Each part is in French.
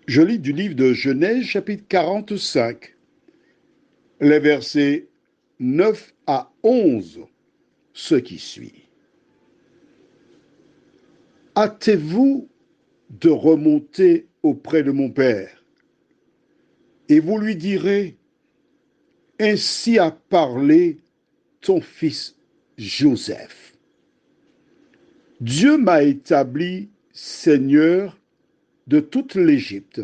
Je lis du livre de Genèse, chapitre 45, les versets 9 à 11, ce qui suit. Hâtez-vous de remonter auprès de mon père, et vous lui direz, ainsi a parlé ton fils Joseph. Dieu m'a établi seigneur de toute l'Égypte.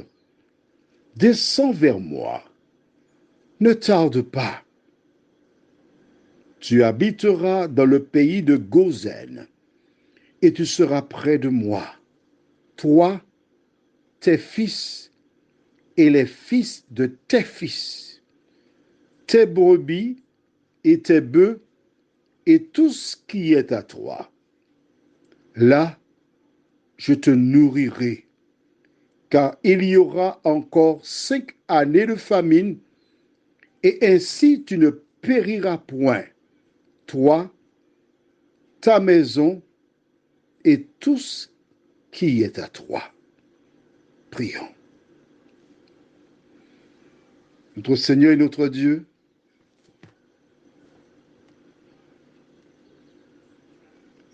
Descends vers moi, ne tarde pas. Tu habiteras dans le pays de Goshen, et tu seras près de moi, toi, tes fils et les fils de tes fils, tes brebis et tes bœufs et tout ce qui est à toi. Là, je te nourrirai, car il y aura encore 5 années de famine, et ainsi tu ne périras point, toi, ta maison et tout ce qui est à toi. Prions. Notre Seigneur et notre Dieu,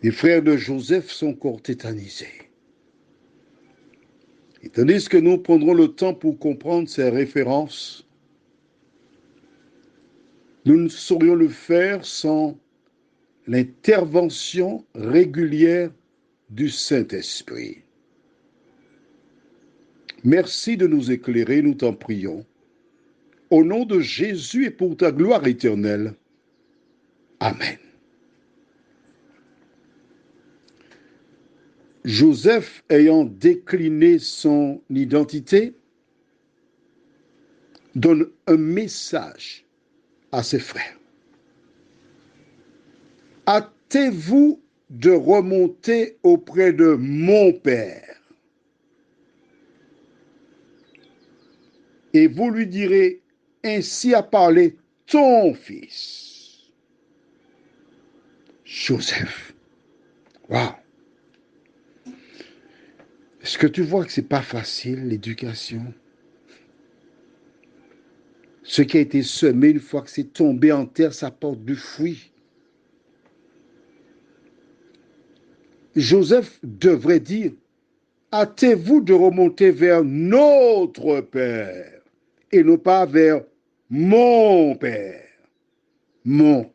les frères de Joseph sont encore tétanisés. Et tandis que nous prendrons le temps pour comprendre ces références, nous ne saurions le faire sans l'intervention régulière du Saint-Esprit. Merci de nous éclairer, nous t'en prions. Au nom de Jésus et pour ta gloire éternelle. Amen. Joseph, ayant décliné son identité, donne un message à ses frères. Hâtez-vous de remonter auprès de mon père, et vous lui direz, ainsi a parlé ton fils, Joseph. Waouh! Est-ce que tu vois que c'est pas facile, l'éducation? Ce qui a été semé, une fois que c'est tombé en terre, ça porte du fruit. Joseph devrait dire, hâtez-vous de remonter vers notre Père et non pas vers mon Père. Mon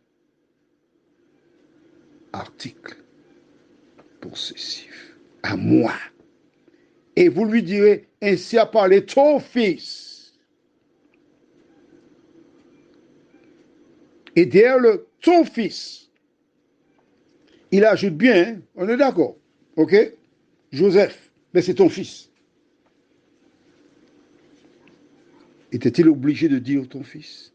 article possessif. À moi. Et vous lui direz, ainsi a parlé ton fils. Et derrière le ton fils, il ajoute bien, hein, on est d'accord, ok? Joseph, mais c'est ton fils. Était-il obligé de dire ton fils?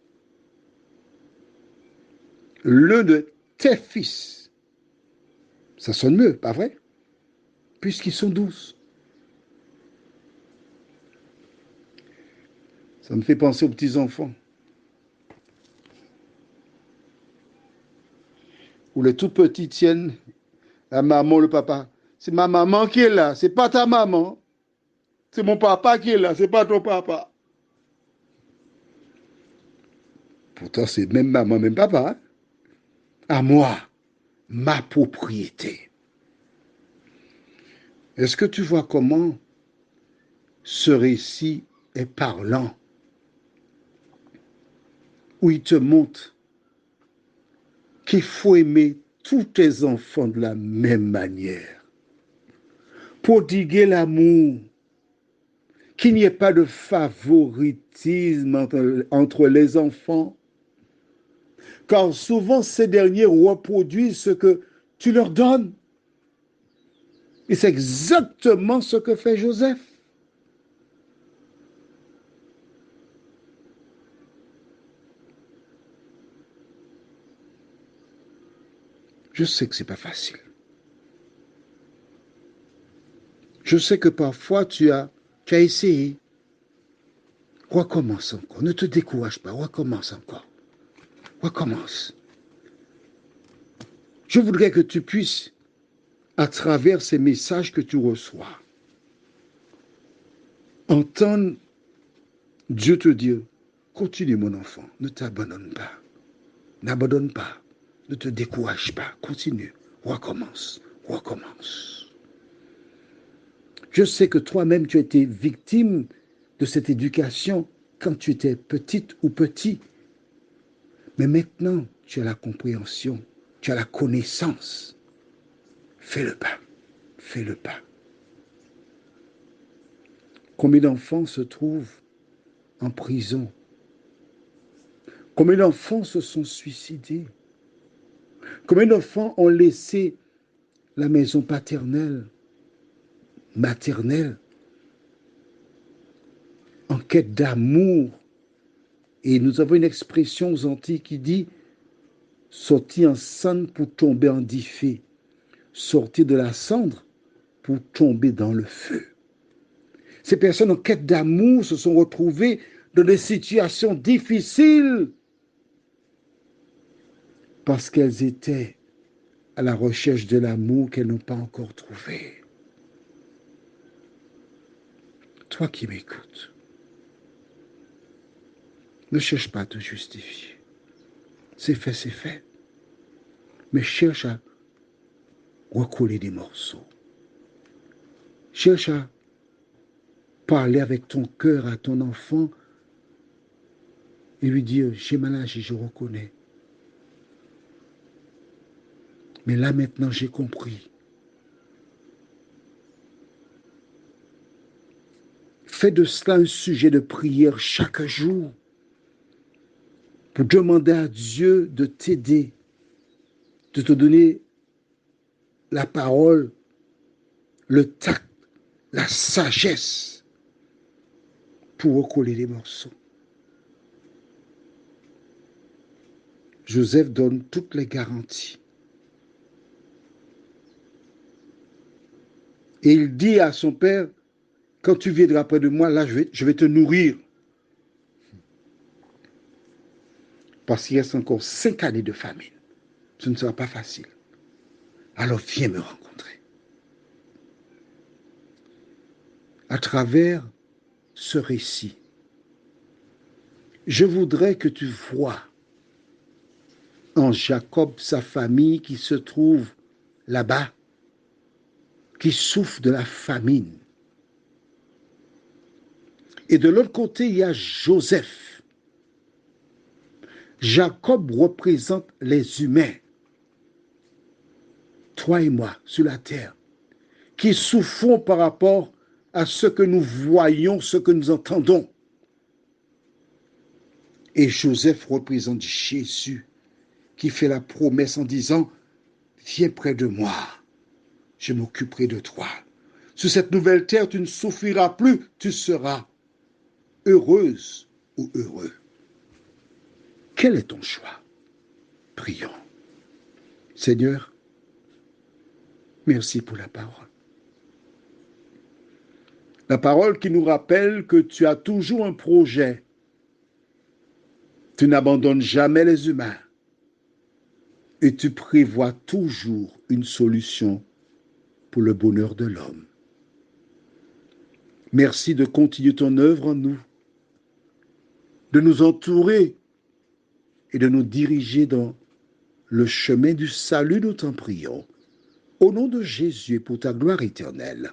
L'un de tes fils. Ça sonne mieux, pas vrai? Puisqu'ils sont 12. Ça me fait penser aux petits-enfants. Où les tout petits tiennent la maman, le papa. C'est ma maman qui est là, c'est pas ta maman. C'est mon papa qui est là, c'est pas ton papa. Pourtant, c'est même maman, même papa. Hein? À moi, ma propriété. Est-ce que tu vois comment ce récit est parlant? Où il te montre qu'il faut aimer tous tes enfants de la même manière. Prodiguer l'amour, qu'il n'y ait pas de favoritisme entre les enfants, car souvent ces derniers reproduisent ce que tu leur donnes. Et c'est exactement ce que fait Joseph. Je sais que ce n'est pas facile. Je sais que parfois tu as essayé. Recommence encore. Ne te décourage pas. Recommence encore. Recommence. Je voudrais que tu puisses, à travers ces messages que tu reçois, entendre Dieu te dire, continue mon enfant, ne t'abandonne pas, n'abandonne pas, ne te décourage pas, continue, recommence, recommence. Je sais que toi-même tu as été victime de cette éducation quand tu étais petite ou petit, mais maintenant tu as la compréhension, tu as la connaissance. Fais le pas, fais le pas. Combien d'enfants se trouvent en prison? Combien d'enfants se sont suicidés? Combien d'enfants ont laissé la maison paternelle, maternelle, en quête d'amour? Et nous avons une expression aux Antilles qui dit « sortir en cendre pour tomber en diffé, sortir de la cendre pour tomber dans le feu ». Ces personnes en quête d'amour se sont retrouvées dans des situations difficiles parce qu'elles étaient à la recherche de l'amour qu'elles n'ont pas encore trouvé. Toi qui m'écoutes, ne cherche pas à te justifier. C'est fait, c'est fait. Mais cherche à recoller des morceaux. Cherche à parler avec ton cœur à ton enfant et lui dire, j'ai mal agi, je reconnais. Mais là maintenant, j'ai compris. Fais de cela un sujet de prière chaque jour pour demander à Dieu de t'aider, de te donner la parole, le tact, la sagesse pour recoller les morceaux. Joseph donne toutes les garanties. Et il dit à son père, quand tu viendras près de moi, là, je vais te nourrir. Parce qu'il reste encore 5 années de famine. Ce ne sera pas facile. Alors viens me rencontrer. À travers ce récit, je voudrais que tu vois en Jacob sa famille qui se trouve là-bas, qui souffre de la famine. Et de l'autre côté, il y a Joseph. Jacob représente les humains, toi et moi, sur la terre, qui souffrons par rapport à ce que nous voyons, ce que nous entendons. Et Joseph représente Jésus, qui fait la promesse en disant, viens près de moi, je m'occuperai de toi. Sur cette nouvelle terre, tu ne souffriras plus, tu seras heureuse ou heureux. Quel est ton choix? Prions. Seigneur, merci pour la parole. La parole qui nous rappelle que tu as toujours un projet. Tu n'abandonnes jamais les humains. Et tu prévois toujours une solution pour le bonheur de l'homme. Merci de continuer ton œuvre en nous, de nous entourer et de nous diriger dans le chemin du salut, nous t'en prions. Au nom de Jésus et pour ta gloire éternelle.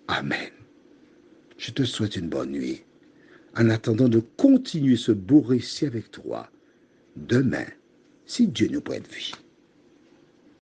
Amen. Je te souhaite une bonne nuit, en attendant de continuer ce beau récit avec toi demain, si Dieu nous prête vie.